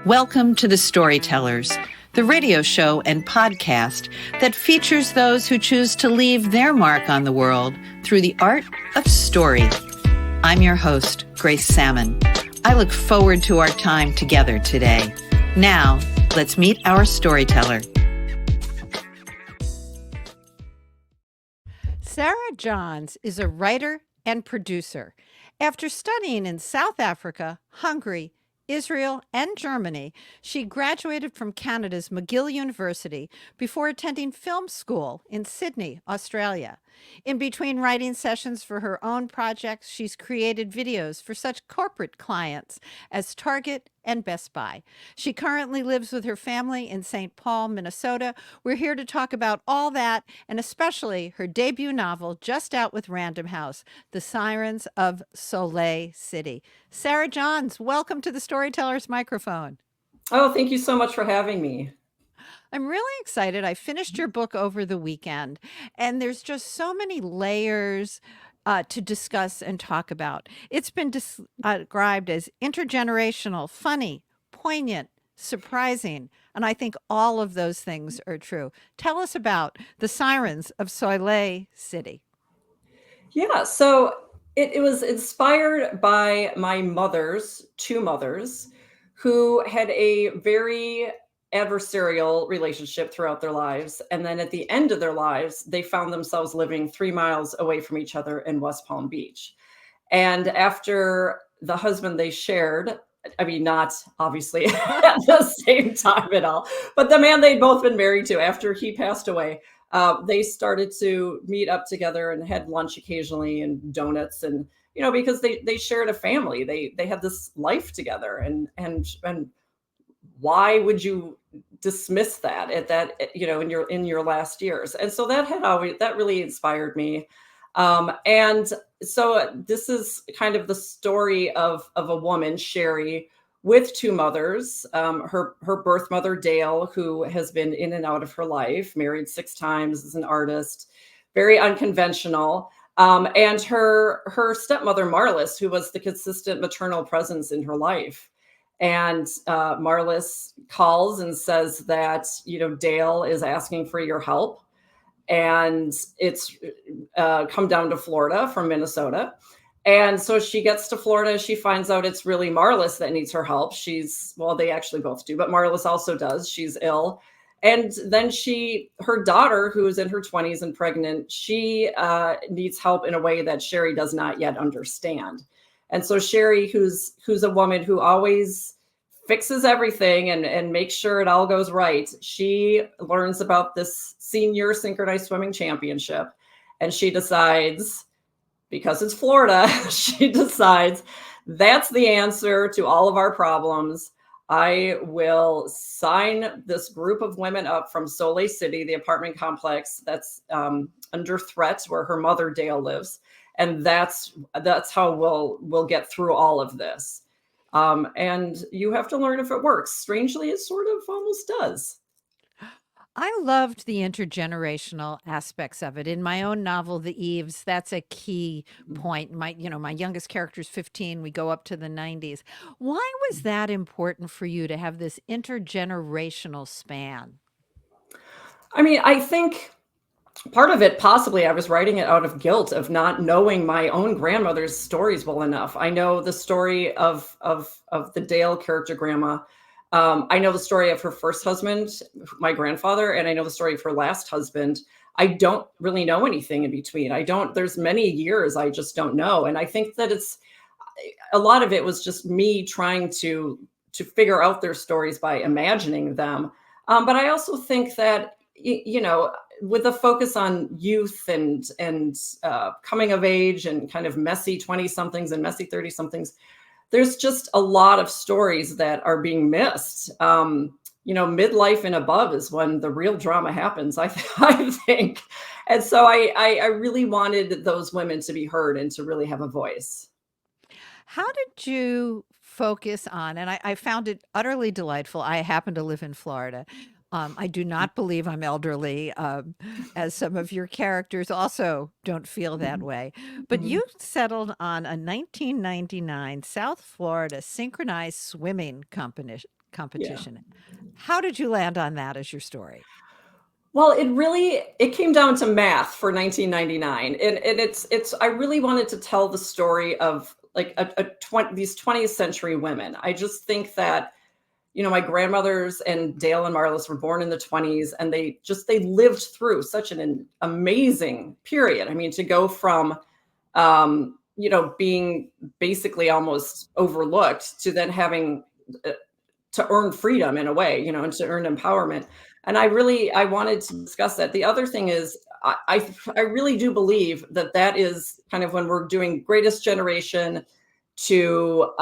Welcome to the Storytellers, the radio show and podcast that features those who choose to leave their mark on the world through the art of story. I'm your host, Grace Sammon. I look forward to our time together today. Now, let's meet our storyteller. Sarah Johns is a writer and producer. After studying in South Africa, Hungary, Israel, and Germany, she graduated from Canada's McGill University before attending film school in Sydney, Australia. In between writing sessions for her own projects, she's created videos for such corporate clients as Target and Best Buy. She currently lives with her family in St. Paul, Minnesota. We're here to talk about all that, and especially her debut novel, just out with Random House, The Sirens of Soleil City. Sarah Johns, welcome to the Storyteller's microphone. Oh, thank you so much for having me. I'm really excited. I finished your book over the weekend, and there's just so many layers to discuss and talk about. It's been described as intergenerational, funny, poignant, surprising, and I think all of those things are true. Tell us about The Sirens of Soleil City. Yeah, so it was inspired by my two mothers, who had a very adversarial relationship throughout their lives. And then at the end of their lives, they found themselves living 3 miles away from each other in West Palm Beach. And after the husband they shared, I mean, not obviously at the same time at all, but the man they'd both been married to, after he passed away, they started to meet up together and had lunch occasionally and donuts, and because they shared a family, they had this life together, and why would you dismiss that in your last years? And so that really inspired me. And so this is kind of the story of a woman, Sherry, with two mothers. Her birth mother, Dale, who has been in and out of her life, married 6 times, is an artist, very unconventional. And her stepmother, Marlis, who was the consistent maternal presence in her life. And Marlis calls and says that, Dale is asking for your help. And it's come down to Florida from Minnesota. And so she gets to Florida. She finds out it's really Marlis that needs her help. They actually both do, but Marlis also does. She's ill. And then her daughter, who is in her 20s and pregnant, she needs help in a way that Sherry does not yet understand. And so Sherry, who's a woman who always fixes everything and makes sure it all goes right, she learns about this senior synchronized swimming championship. And she decides, because it's Florida, she decides that's the answer to all of our problems. I will sign this group of women up from Soleil City, the apartment complex that's under threat, where her mother, Dale, lives. And that's how we'll get through all of this. And you have to learn if it works. Strangely, it sort of almost does. I loved the intergenerational aspects of it. In my own novel, The Eves, that's a key point. My youngest character is 15. We go up to the 90s. Why was that important for you to have this intergenerational span? I mean, I think part of it, possibly, I was writing it out of guilt of not knowing my own grandmother's stories well enough. I know the story of the Dale character, Grandma. I know the story of her first husband, my grandfather, and I know the story of her last husband. I don't really know anything in between. There's many years I just don't know. And I think that a lot of it was just me trying to figure out their stories by imagining them. But I also think that, with a focus on youth and coming of age and kind of messy 20-somethings and messy 30-somethings, there's just a lot of stories that are being missed. Midlife and above is when the real drama happens, I think. And so I really wanted those women to be heard and to really have a voice. How did you focus on, and I found it utterly delightful. I happen to live in Florida. I do not believe I'm elderly, as some of your characters also don't feel that way. But you settled on a 1999 South Florida synchronized swimming competition. How did you land on that as your story? Well, it came down to math for 1999, and it's I really wanted to tell the story of like these 20th century women. I just think that my grandmothers and Dale and Marlis were born in the 20s, and they lived through such an amazing period. I mean, to go from being basically almost overlooked to then having to earn freedom in a way, and to earn empowerment. And I wanted to discuss that. The other thing is, I really do believe that is kind of when we're doing greatest generation to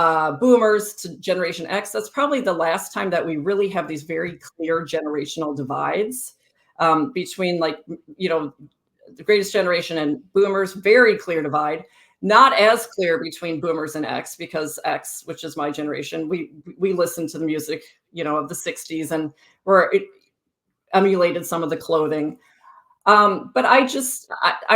boomers to Generation X. That's probably the last time that we really have these very clear generational divides between the greatest generation and boomers. Very clear divide. Not as clear between boomers and X, because X, which is my generation, we listened to the music, of the 60s, and emulated some of the clothing. But I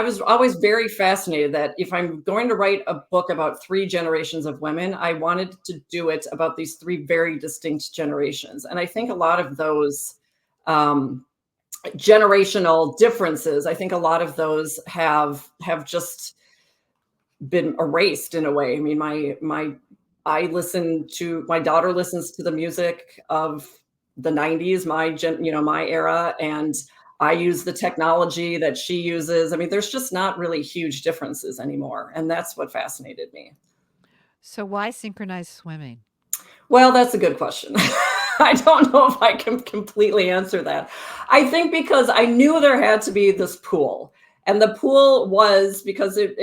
was always very fascinated that if I'm going to write a book about 3 generations of women, I wanted to do it about these 3 very distinct generations. And I think a lot of those generational differences, I think a lot of those have just been erased in a way. I mean, my daughter listens to the music of the 90s, my era, and I use the technology that she uses. I mean, there's just not really huge differences anymore, and that's what fascinated me. So why synchronized swimming? Well, that's a good question. I don't know if I can completely answer that. I think because I knew there had to be this pool. And the pool was, because it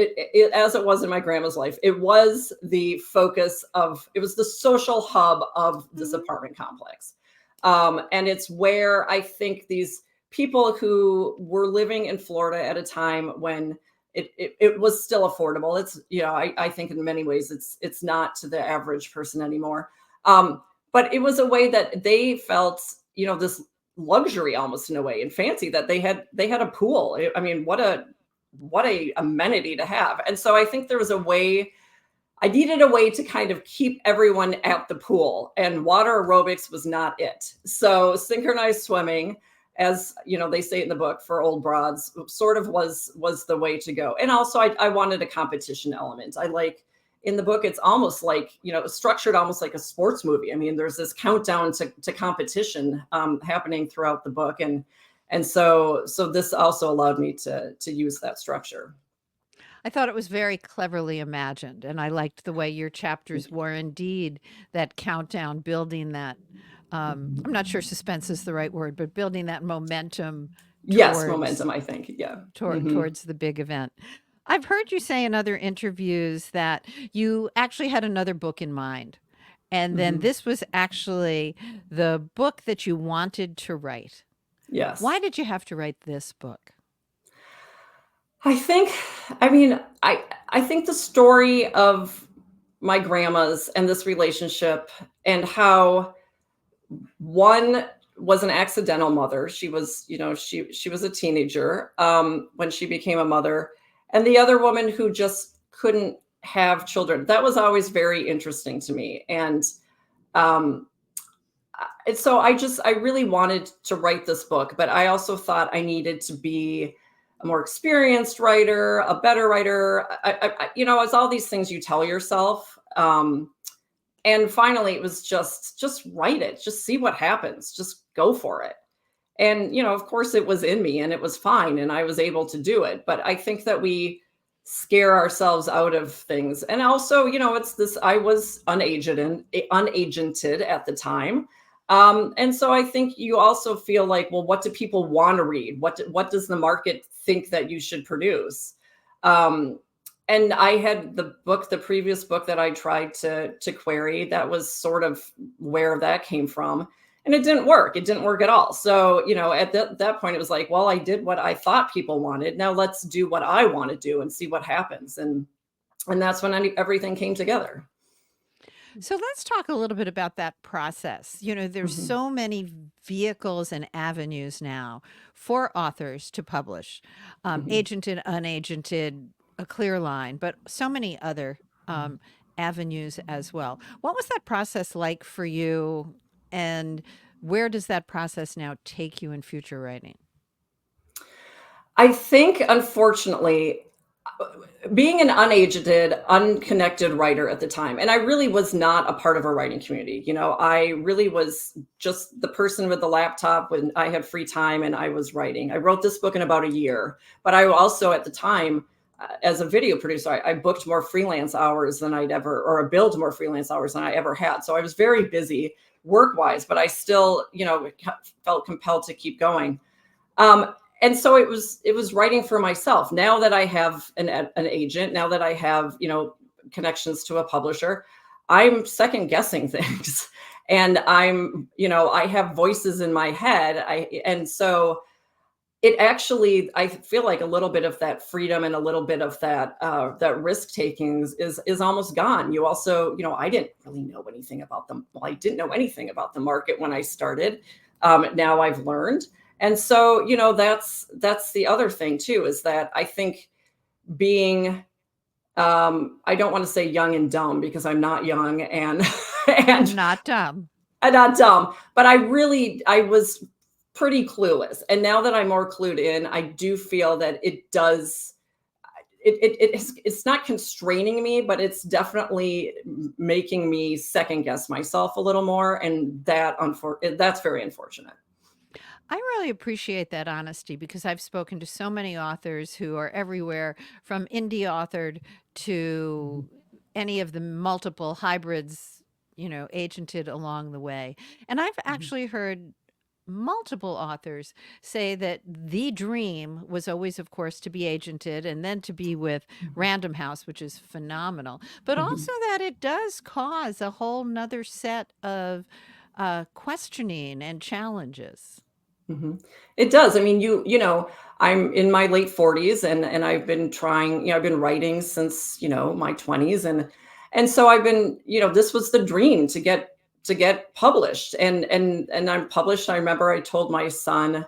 as it was in my grandma's life, it was the focus it was the social hub of this apartment complex. And it's where I think these people who were living in Florida at a time when it was still affordable. It's, I think in many ways it's not to the average person anymore. But it was a way that they felt, this luxury almost in a way, and fancy that they had a pool. I mean, what a amenity to have. And so I think there was I needed a way to kind of keep everyone at the pool, and water aerobics was not it. So synchronized swimming, as they say in the book, for old broads, sort of was the way to go. And also I wanted a competition element. In the book, it's almost like, structured almost like a sports movie. I mean, there's this countdown to competition happening throughout the book. And so this also allowed me to use that structure. I thought it was very cleverly imagined, and I liked the way your chapters were indeed that countdown, building that, I'm not sure suspense is the right word, but building that momentum. Yes, momentum, I think. Yeah. Towards the big event. I've heard you say in other interviews that you actually had another book in mind. And then this was actually the book that you wanted to write. Yes. Why did you have to write this book? I think the story of my grandma's and this relationship, and how one was an accidental mother. She was, she was a teenager when she became a mother. And the other woman who just couldn't have children. That was always very interesting to me. And so I really wanted to write this book, but I also thought I needed to be a more experienced writer, a better writer. It's all these things you tell yourself. And finally, it was just write it, just see what happens, just go for it. And, of course it was in me, and it was fine, and I was able to do it. But I think that we scare ourselves out of things. And also, it's this, I was unagented at the time. And so I think you also feel like, well, what do people want to read? What does the market think that you should produce? And I had the previous book that I tried to query, that was sort of where that came from. And it didn't work. It didn't work at all. So, at that point, it was like, well, I did what I thought people wanted. Now let's do what I want to do and see what happens. And that's when everything came together. So let's talk a little bit about that process. There's so many vehicles and avenues now for authors to publish, agented, unagented, a clear line, but so many other avenues as well. What was that process like for you And where does that process now take you in future writing? I think, unfortunately, being an unagented, unconnected writer at the time, and I really was not a part of a writing community. I really was just the person with the laptop when I had free time and I was writing. I wrote this book in about a year, but I also at the time, as a video producer, I booked more freelance hours than I'd ever, or I billed more freelance hours than I ever had. So I was very busy work-wise, but I still, felt compelled to keep going. And so it was writing for myself. Now that I have an agent, now that I have, connections to a publisher, I'm second guessing things. And I have voices in my head. And so it actually, I feel like a little bit of that freedom and a little bit of that risk taking is almost gone. You also, I didn't really know anything about them. Well, I didn't know anything about the market when I started. Now I've learned. And so, that's the other thing too, is that I think being, I don't want to say young and dumb because I'm not young and Not dumb. not dumb, but I was pretty clueless. And now that I'm more clued in, I do feel that it's not constraining me, but it's definitely making me second guess myself a little more. And that's very unfortunate. I really appreciate that honesty because I've spoken to so many authors who are everywhere from indie authored to any of the multiple hybrids, agented along the way. And I've actually heard multiple authors say that the dream was always, of course, to be agented and then to be with Random House, which is phenomenal, but also that it does cause a whole nother set of questioning and challenges. It does. I mean, I'm in my late 40s and I've been trying, I've been writing since, my 20s. And so I've been, this was the dream to get published and I'm published. I remember I told my son,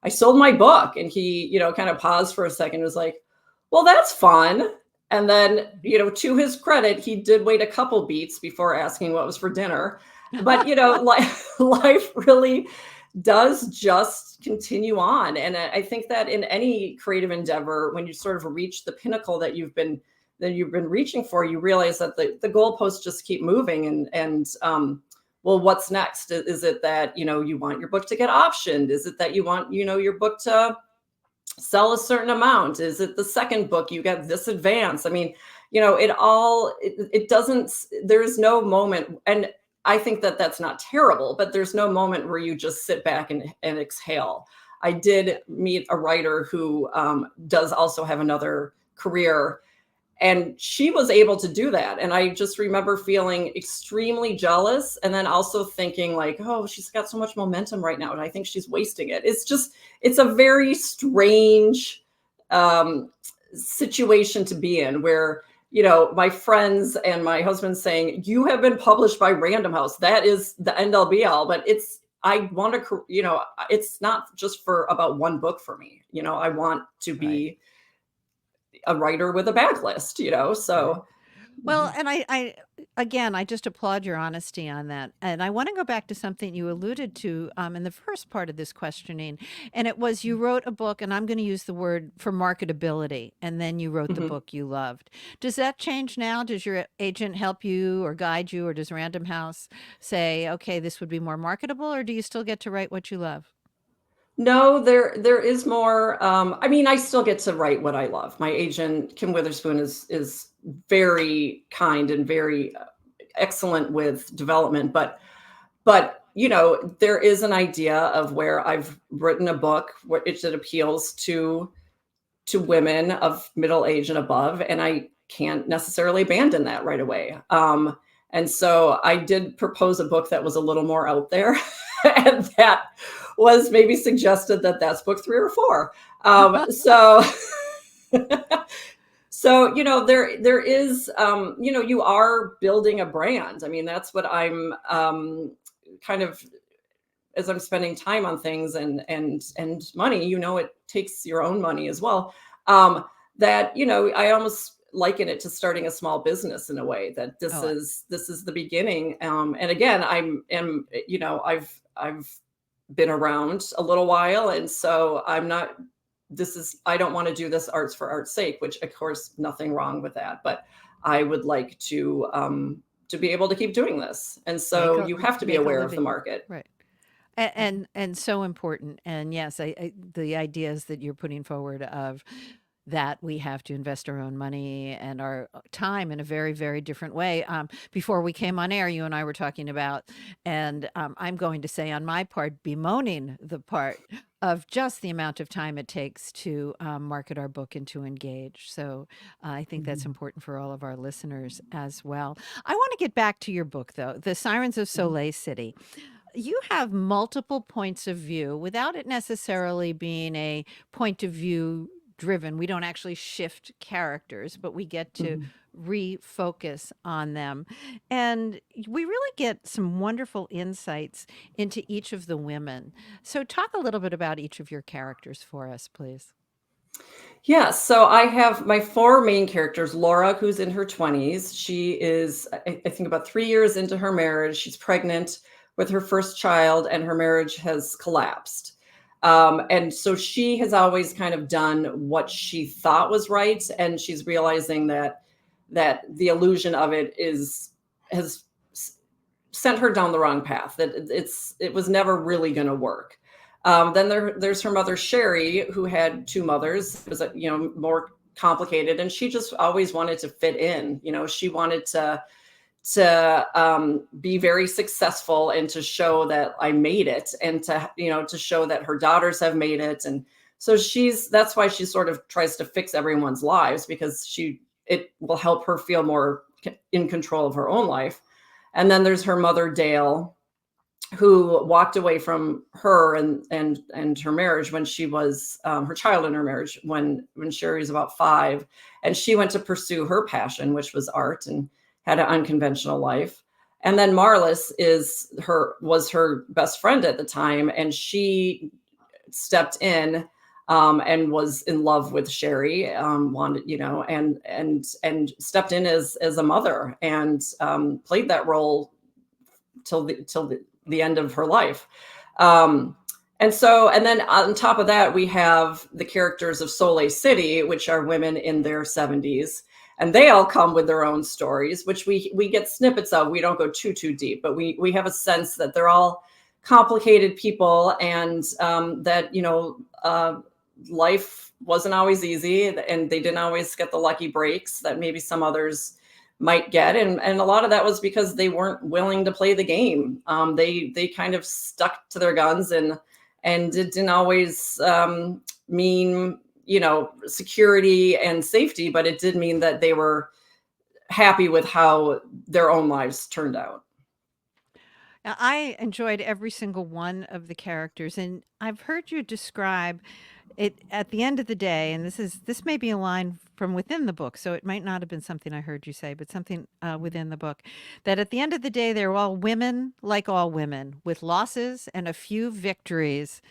I sold my book and he, kind of paused for a second and was like, well, that's fun. And then, to his credit, he did wait a couple beats before asking what was for dinner. But, life really does just continue on. And I think that in any creative endeavor, when you sort of reach the pinnacle that you've been reaching for, you realize that the goalposts just keep moving. Well, what's next? Is it that, you want your book to get optioned? Is it that you want, your book to sell a certain amount? Is it the second book you get this advance? I mean, it doesn't, there's no moment. And I think that that's not terrible, but there's no moment where you just sit back and exhale. I did meet a writer who does also have another career, and she was able to do that. And I just remember feeling extremely jealous and then also thinking like, oh, she's got so much momentum right now and I think she's wasting it. It's a very strange situation to be in where, my friends and my husband saying, you have been published by Random House. That is the end all be all. But I want to, it's not just about one book for me. I want to be a writer with a backlist, so. Well, and I just applaud your honesty on that. And I want to go back to something you alluded to in the first part of this questioning. And it was you wrote a book, and I'm going to use the word for marketability, and then you wrote the book you loved. Does that change now? Does your agent help you or guide you, or does Random House say, okay, this would be more marketable, or do you still get to write what you love? No, there is more. I mean, I still get to write what I love. My agent, Kim Witherspoon, is very kind and very excellent with development. But there is an idea of where I've written a book where it appeals to women of middle age and above, and I can't necessarily abandon that right away. And so I did propose a book that was a little more out there, and that was maybe suggested that that's book 3 or 4. So there is, you are building a brand. I mean, that's what I'm kind of, as I'm spending time on things and money, it takes your own money as well. That, I almost liken it to starting a small business in a way, that this is the beginning. And again, I've been around a little while, and so I don't want to do this arts for art's sake, which of course nothing wrong with that, but I would like to be able to keep doing this. And so you have to be aware of the market. Right. And so important. And yes, the ideas that you're putting forward of that we have to invest our own money and our time in a very, very different way. Before we came on air, you and I were talking about, and I'm going to say on my part, bemoaning the part of just the amount of time it takes to market our book and to engage. So I think that's important for all of our listeners as well. I want to get back to your book, though, The Sirens of Soleil City. You have multiple points of view without it necessarily being a point of view driven. We don't actually shift characters, but we get to refocus on them. And we really get some wonderful insights into each of the women. So talk a little bit about each of your characters for us, please. Yeah, so I have my four main characters. Laura, who's in her 20s. She is, I think, about 3 years into her marriage. She's pregnant with her first child, and her marriage has collapsed. And so she has always kind of done what she thought was right, and she's realizing that the illusion of it has sent her down the wrong path. That it was never really going to work. Then there's her mother Sherry, who had two mothers. It was more complicated, and she just always wanted to fit in. She wanted to be very successful and to show that I made it, and to show that her daughters have made it. And so that's why she sort of tries to fix everyone's lives, because it will help her feel more in control of her own life. And then there's her mother Dale, who walked away from her and her marriage when she was her child in her marriage when Sherry was about 5, and she went to pursue her passion, which was art, and had an unconventional life. And then Marlis was her best friend at the time, and she stepped in and was in love with Sherry, and stepped in as a mother, and played that role till the end of her life. And then on top of that, we have the characters of Soleil City, which are women in their 70s. And they all come with their own stories, which we get snippets of. We don't go too deep, but we have a sense that they're all complicated people, and that life wasn't always easy, and they didn't always get the lucky breaks that maybe some others might get. And a lot of that was because they weren't willing to play the game. They kind of stuck to their guns, and it didn't always mean security and safety, but it did mean that they were happy with how their own lives turned out. Now, I enjoyed every single one of the characters, and I've heard you describe it at the end of the day, and this may be a line from within the book, so it might not have been something I heard you say, but something within the book, that at the end of the day, they're all women, like all women, with losses and a few victories,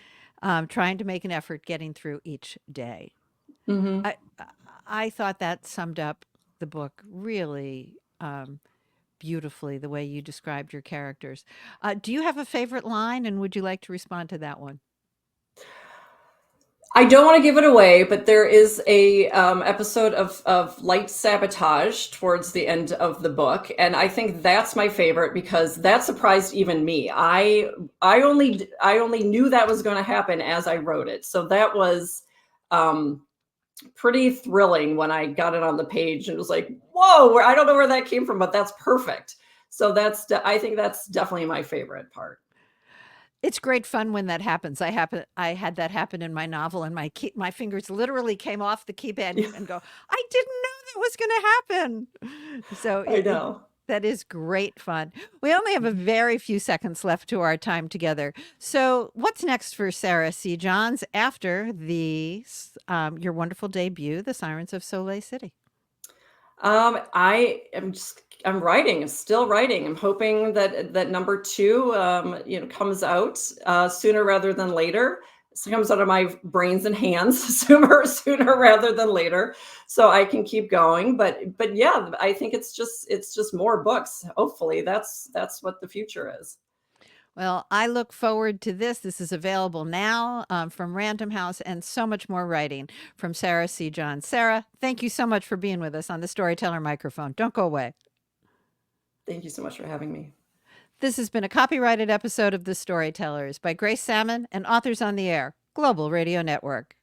trying to make an effort getting through each day. Mm-hmm. I thought that summed up the book really beautifully, the way you described your characters. Do you have a favorite line, and would you like to respond to that one? I don't want to give it away, but there is a episode of light sabotage towards the end of the book, and I think that's my favorite because that surprised even me. I only knew that was going to happen as I wrote it, so that was pretty thrilling when I got it on the page, and it was like, whoa! I don't know where that came from, but that's perfect. So I think that's definitely my favorite part. It's great fun when that happens. I had that happen in my novel, and my fingers literally came off the keypad and go, I didn't know that was going to happen. So I know. That is great fun. We only have a very few seconds left to our time together. So what's next for Sarah C. Johns after your wonderful debut, The Sirens of Soleil City? I'm writing. I'm still writing. I'm hoping that number 2, comes out sooner rather than later. comes out of my brains and hands sooner rather than later, so I can keep going. But yeah, I think it's just more books. Hopefully that's what the future is. Well, I look forward to this. This is available now from Random House, and so much more writing from Sarah C. John. Sarah, thank you so much for being with us on the Storyteller microphone. Don't go away. Thank you so much for having me. This has been a copyrighted episode of The Storytellers by Grace Sammon and Authors on the Air, Global Radio Network.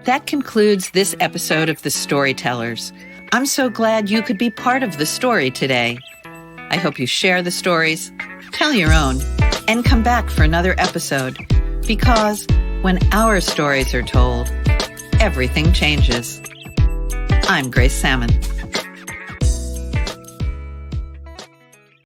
That concludes this episode of The Storytellers. I'm so glad you could be part of the story today. I hope you share the stories, tell your own, and come back for another episode, because when our stories are told, everything changes. I'm Grace Sammon.